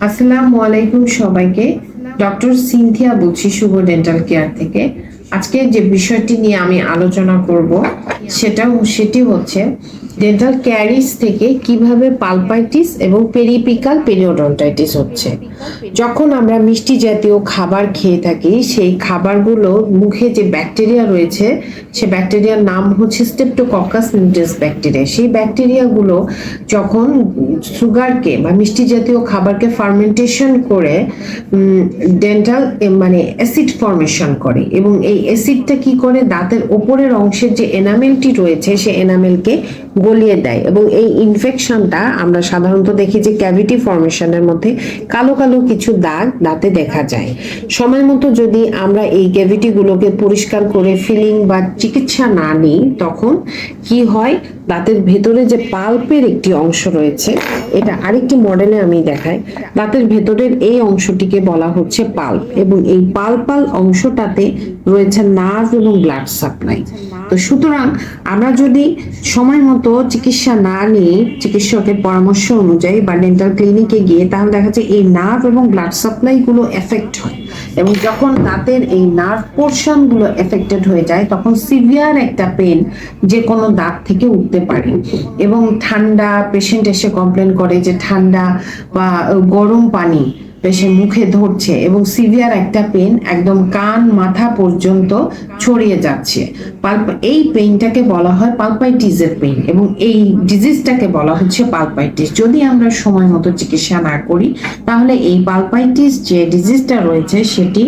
আসসালামু আলাইকুম সবাইকে। ডক্টর সিনথিয়া বলছি শুভ ডেন্টাল কেয়ার থেকে। আজকে যে বিষয়টি নিয়ে আমি আলোচনা করব সেটি হচ্ছে ডেন্টাল ক্যারিজ থেকে কিভাবে পালপাইটিস এবং পেরিপিকাল পেরিওডন্টাইটিস হচ্ছে। যখন আমরা মিষ্টি জাতীয় খাবার খেয়ে থাকি, সেই খাবারগুলো মুখে যে ব্যাকটেরিয়া রয়েছে, সে ব্যাকটেরিয়ার নাম হচ্ছে স্ট্রেপ্টোকক্কাস নিউটেন্স ব্যাকটেরিয়া। সেই ব্যাকটেরিয়াগুলো যখন সুগারকে বা মিষ্টি জাতীয় খাবারকে ফার্মেন্টেশন করে ডেন্টাল মানে অ্যাসিড ফর্মেশন করে, এবং এই অ্যাসিডটা কি করে, দাঁতের ওপরের অংশের যে এনামেলটি রয়েছে সে এনামেলকে গলিয়ে দেয়, এবং এই ইনফেকশনটা আমরা সাধারণত দেখি যে ক্যাভিটি ফর্মেশনের মধ্যে কালো কালো কিছু দাগ দাঁতে দেখা যায়। সময় মতো যদি আমরা এই ক্যাভিটিগুলোকে পরিষ্কার করে ফিলিং বা চিকিৎসা না নিই, তখন কি হয়, দাঁতের ভেতরে যে পাল্পের একটি অংশ রয়েছে, এটা আরেকটি মডেলে আমি দেখাই, দাঁতের ভেতরের এই অংশটিকে বলা হচ্ছে পাল্প, এবং এই পাল্পাল অংশটাতে রয়েছে নার্ভ এবং ব্লাড সাপ্লাই। তো সুতরাং আমরা যদি সময় মতো চিকিৎসা না নিই, চিকিৎসকের পরামর্শ অনুযায়ী বা ডেন্টাল ক্লিনিকে গিয়ে, তাহলে দেখা যায় এই নার্ভ এবং ব্লাড সাপ্লাই গুলো এফেক্ট হয়, এবং যখন দাঁতের এই নার্ভ পোর্শন গুলো এফেক্টেড হয়ে যায়, তখন সিভিয়ার একটা পেন যে কোনো দাঁত থেকে উঠতে পারে। এবং ঠান্ডা, পেশেন্ট এসে কমপ্লেন করে যে ঠান্ডা বা গরম পানি পেশেন্ট মুখে ধরছে, এবং সিভিয়ার একটা পেন একদম কান মাথা পর্যন্ত ছড়িয়ে যাচ্ছে। এই পেইনটাকে বলা হয় পালপাইটিসের পেইন, এবং এই ডিজিজটাকে বলা হচ্ছে পালপাইটিস। যদি আমরা সময় মতো চিকিৎসা না করি, তাহলে এই পালপাইটিস যে ডিজিজটা রয়েছে সেটি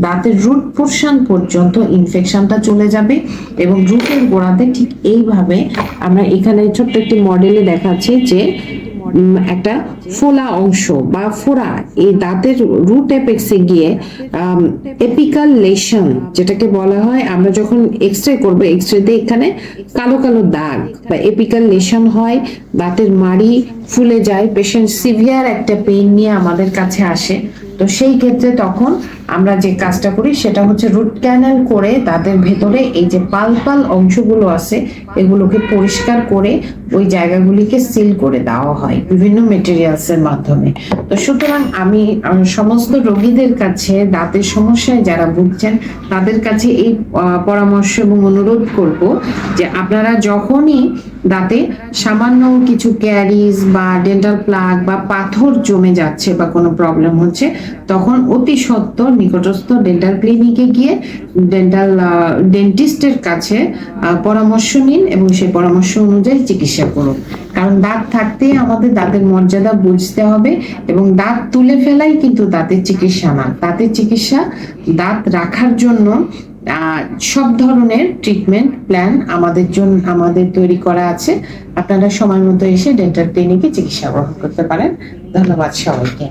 দাঁতের রুট পোর্শন পর্যন্ত ইনফেকশনটা চলে যাবে, এবং রুটের গোড়াতে ঠিক এইভাবে আমরা এখানে ছোট্ট একটি মডেলে দেখাচ্ছি যে একটা ফোলা অংশ বা ফোড়া এই দাঁতের রুট এপেক্সে গিয়ে এপিকাল লেশন যেটাকে বলা হয়, আমরা যখন এক্সরে করবো, এক্সরেতে এখানে কালো কালো দাগ বা এপিকাল লেশন হয়, দাঁতের মাড়ি ফুলে যায়, পেশেন্ট সিভিয়ার একটা পেইন নিয়ে আমাদের কাছে আসে। তো সেই ক্ষেত্রে তখন আমরা যে কাজটা করি সেটা হচ্ছে রুট ক্যানাল করে দাঁতের ভেতরে এই যে পালপাল অংশগুলো আছে এগুলোকে পরিষ্কার করে ওই জায়গাগুলিকে সিল করে দেওয়া হয় বিভিন্ন মেটেরিয়ালসের মাধ্যমে। তো সুতরাং আমি সমস্ত রোগীদের কাছে, দাঁতের সমস্যায় যারা ভুগছেন তাদের কাছে এই পরামর্শ এবং অনুরোধ করব যে আপনারা যখনই দাঁতে সামান্য কিছু ক্যারিজ বা ডেন্টাল প্লাগ বা পাথর জমে যাচ্ছে বা কোনো প্রবলেম হচ্ছে, তখন অতি সত্বর নিকটস্থ ডেন্টাল ক্লিনিকে গিয়ে ডেন্টিস্টের কাছে পরামর্শ নিন, এবং সেই পরামর্শ অনুযায়ী চিকিৎসা করুন। কারণ দাঁত থাকতে আমাদের দাঁতের মর্যাদা বুঝতে হবে, এবং দাঁত তুলে ফেলাই কিন্তু দাঁতের চিকিৎসা না। দাঁতের চিকিৎসা, দাঁত রাখার জন্য সব ধরনের ট্রিটমেন্ট প্ল্যান আমাদের তৈরি করা আছে। আপনারা সময় মতো এসে ডেন্টাল ক্লিনিকে চিকিৎসা গ্রহণ করতে পারেন। ধন্যবাদ সবাইকে।